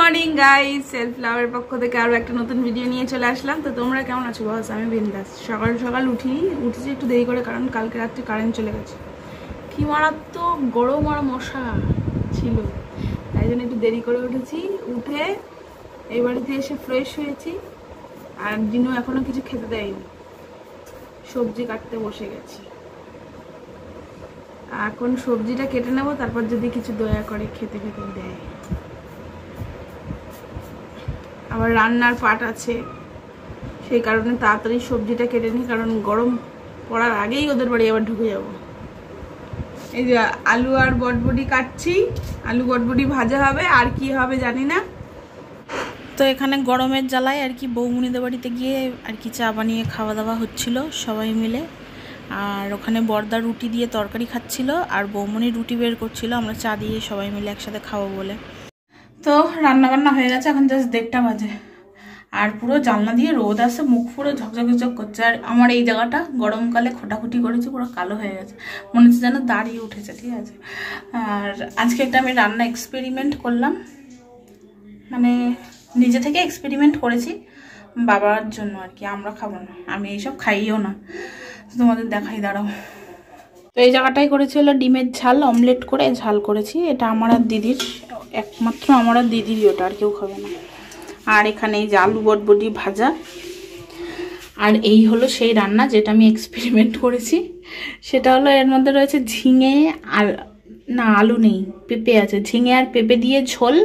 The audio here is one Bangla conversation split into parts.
মর্নিং গাইস, সেলফ লাভের পক্ষ থেকে আরো একটা নতুন ভিডিও নিয়ে চলে আসলাম। তো তোমরা কেমন আছো বস? আমি বিন্দাস। সকাল সকাল উঠেছি একটু দেরি করে, কারণ কালকে রাত্রে কারেন্ট চলে গেছে। কি মারাত্মক গরম আর মশা ছিল, তাই জন্য একটু দেরি করে উঠেছি। উঠে এই বাড়িতে এসে ফ্রেশ হয়েছি, আর দিনও এখনো কিছু খেতে দেয়নি। সবজি কাটতে বসে গেছি, এখন সবজিটা কেটে নেবো, তারপর যদি কিছু দয়া করে খেতে খেতে দেয়। আবার রান্নার পাট আছে, সেই কারণে তাড়াতাড়ি সবজিটা কেটে নিই, কারণ গরম পড়ার আগেই ওদের বাড়ি আবার ঢুকে যাব। এই যে আলু আর বটবটি কাটছি, আলু বটবটি ভাজা হবে, আর কি হবে জানি না। তো এখানে গরমের জ্বালায় আর কি বৌমনিদের বাড়িতে গিয়ে আর কি চা বানিয়ে খাওয়া দাওয়া হচ্ছিল সবাই মিলে। আর ওখানে বর্দা রুটি দিয়ে তরকারি খাচ্ছিল, আর বৌমনি রুটি বের করছিল, আমরা চা দিয়ে সবাই মিলে একসাথে খাবো বলে। তো রান্না বান্না হয়ে গেছে, এখন জাস্ট 1:30 বাজে, আর পুরো জানলা দিয়ে রোদ আসে, মুখ পুরো ঝকঝক করছে। আর আমার এই জায়গাটা গরমকালে খোটাখুটি করেছে, পুরো কালো হয়ে গেছে, মনে হচ্ছে যেন দাঁড়িয়ে উঠেছে। ঠিক আছে, আর আজকে একটা আমি রান্না এক্সপেরিমেন্ট করলাম, মানে নিজে থেকে এক্সপেরিমেন্ট করেছি বাবার জন্য আর কি। আমরা খাবো না, আমি এইসব খাইও না, তোমাদের দেখাই, দাঁড়াও। তো এই জায়গাটাই করেছি হলো ডিমের ঝাল, অমলেট করে ঝাল করেছি। এটা আমার আর দিদির, একমাত্র আমার আর দিদিরই, ওটা আর কেউ খাবে না। আর এখানে এই যে আলু বটবটি ভাজা, আর এই হলো সেই রান্না যেটা আমি এক্সপেরিমেন্ট করেছি। সেটা হলো এর মধ্যে রয়েছে ঝিঙে আর না, আলু নেই, পেঁপে আছে, ঝিঙে আর পেঁপে দিয়ে ঝোল।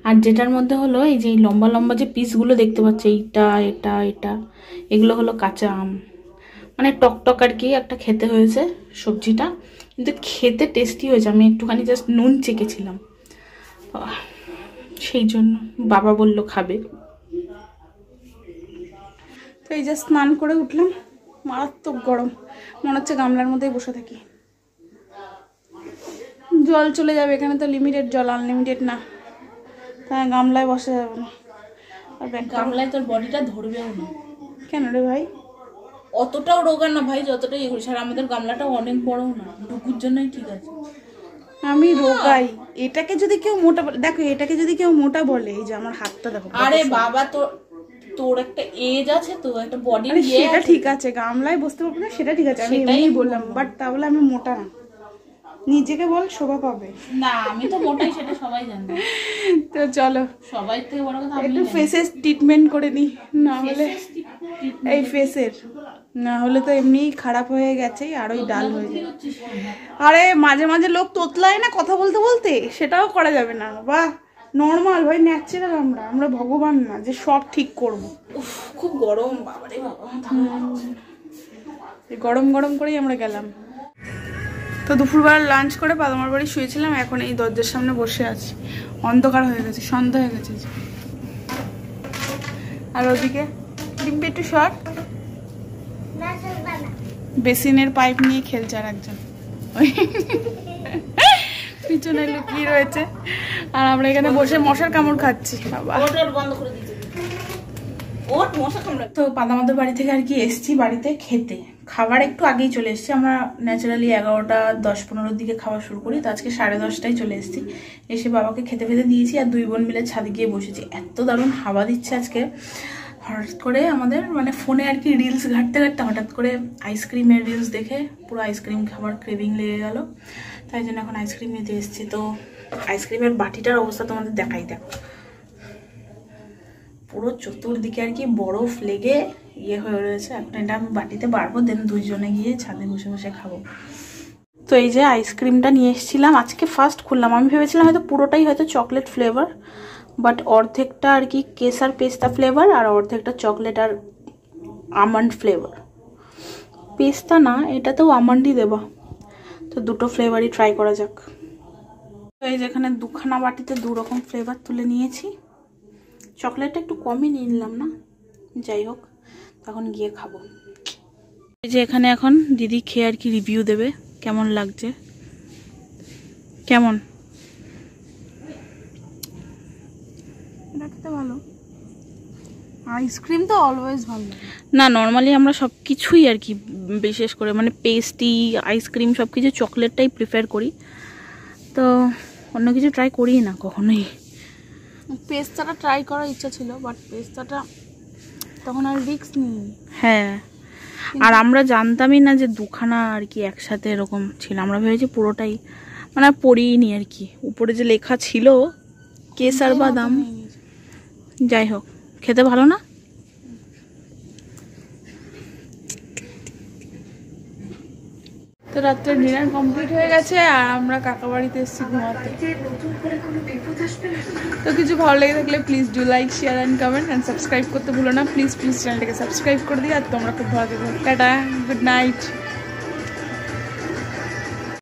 আর যেটার মধ্যে হলো এই যে লম্বা লম্বা যে পিসগুলো দেখতে পাচ্ছি, এইটা এটা এটা, এগুলো হলো কাঁচা আম, মানে টকটক আর কি একটা খেতে হয়েছে সবজিটা, কিন্তু খেতে টেস্টি হয়েছে। আমি একটুখানি জাস্ট নুন চেখেছিলাম, সেই জন্য বাবা বলল খাবে। তো এই যে স্নান করে উঠলাম, মারাত্মক গরম, মনে হচ্ছে গামলার মধ্যেই বসে থাকি। জল চলে যাবে, এখানে তো লিমিটেড জল, আনলিমিটেড না, তাই গামলায় বসা যাবে না। আর গামলায় তোর বডিটা ধরবেও না। কেন রে ভাই? অতটাও রোগা না ভাই, যতটাই এগুলো। আর আমাদের গামলাটা অনেক বড় না, ঢুকুর জন্যই ঠিক আছে। আমি রোগাই, এটাকে যদি কেউ মোটা বলে, দেখো এটাকে যদি কেউ মোটা বলে, এই যে আমার হাতটা দেখো। আরে বাবা, তোর একটা এজ আছে, তো একটা বডি, সেটা ঠিক আছে, গামলায় বসতে পারবো না সেটা ঠিক আছে, আমি এমনিই বললাম, বাট তাহলে আমি মোটা না। নিজেকে বল, শোভা পাবে না, আমি তো মোটাই, সেটা সবাই জানে। তো চলো, সবাই থেকে বড় কথা একটু ফেসের ট্রিটমেন্ট করে নি, না হলে এই ফেসের, না হলে তো এমনি খারাপ হয়ে গেছে, আরোই ডাল হয়ে যায়। আরে মাঝে মাঝে লোক তোতলায় না কথা বলতে বলতে, সেটাও করা যাবে না। বাহ, নর্মাল ভাই, ন্যাচারাল। আমরা ভগবান না যে সব ঠিক করব। খুব গরম, বাবারে বাবা, গরম গরম করেই আমরা গেলাম। তো দুপুরবেলা লাঞ্চ করে পাদামার বাড়ি শুয়েছিলাম, এখন এই দরজার সামনে বসে আছি। অন্ধকার হয়ে গেছে, সন্ধ্যা হয়ে গেছে। আর ওদিকে ডিম্পি একটু শর্ট বেসিনের পাইপ নিয়ে খেলছে, আর একজন পিছনে লুকিয়ে রয়েছে, আর আমরা এখানে বসে মশার কামড় খাচ্ছি। তো পাদামাদের বাড়ি থেকে আর কি এসছি বাড়িতে খেতে। খাবার একটু আগেই চলে এসেছি, আমরা ন্যাচারালি 11টা 10-15 দিকে খাওয়া শুরু করি, তো আজকে 10:30টায় চলে এসেছি। এসে বাবাকে খেতে ফেতে দিয়েছি, আর দুই বোন মিলে ছাদে গিয়ে বসেছি। এত দারুণ হাওয়া দিচ্ছে আজকে। হঠাৎ করে আমাদের মানে ফোনে আর কি রিলস ঘাঁটতে ঘাঁটতে হঠাৎ করে আইসক্রিমের রিলস দেখে পুরো আইসক্রিম খাবার ক্রেভিং লেগে গেল, তাই জন্য এখন আইসক্রিম নিতে এসেছি। তো আইসক্রিমের বাটিটার অবস্থা তোমাদের দেখাই, দেখো পুরো চতুর্দিকে আর কি বরফ লেগে ইয়ে হয়ে রয়েছে। এখন এটা আমি বাটিতে বাড়বো, দেন দুইজনে গিয়ে ছাদে বসে বসে খাবো। তো এই যে আইসক্রিমটা নিয়ে এসেছিলাম, আজকে ফার্স্ট খুললাম। আমি ভেবেছিলাম হয়তো পুরোটাই হয়তো চকলেট ফ্লেভার, বাট অর্ধেকটা আর কি কেসার পেস্তা ফ্লেভার, আর অর্ধেকটা চকলেট আর আমন্ড ফ্লেভার। পেস্তা না, এটাতেও আমন্ডই দেবা, তো দুটো ফ্লেভারই ট্রাই করা যাক। তো এই যেখানে দুখানা বাটিতে 2 রকম ফ্লেভার তুলে নিয়েছি। চকলেটটা একটু কমই নিয়ে নিলাম না, যাই হোক, তখন গিয়ে খাবো। এই যে এখানে এখন দিদি খেয়ে আর কি রিভিউ দেবে, কেমন লাগছে। কেমন? এটা খেতে ভালো, আইসক্রিম তো অলওয়েজ ভালো না। নর্মালি আমরা সব কিছুই আর কি, বিশেষ করে মানে পেস্ট্রি, আইসক্রিম সব কিছু চকলেটটাই প্রিফার করি, তো অন্য কিছু ট্রাই করি না কখনোই। পেস্তাটা ট্রাই করার ইচ্ছা ছিল, বাট পেস্তাটা তখন আর রিস্ক নিই। হ্যাঁ, আর আমরা জানতামই না যে দুখানা আর কি একসাথে এরকম ছিল। আমরা ভেবেছি পুরোটাই, মানে পড়িনি আর কি। উপরে যে লেখা ছিল কেসার বাদাম, যাই হোক খেতে ভালো না। তো রাত্রে ডিনার কমপ্লিট হয়ে গেছে আর আমরা কাকা বাড়িতে এসেছি ঘুমাতে। তো কিছু ভালো লেগে থাকলে please do like, share and comment and subscribe করতে ভুলো না। প্লিজ চ্যানেলটাকে সাবস্ক্রাইব করে দিই। আর তোমরা খুব ভালো থেকো। Tata, good night.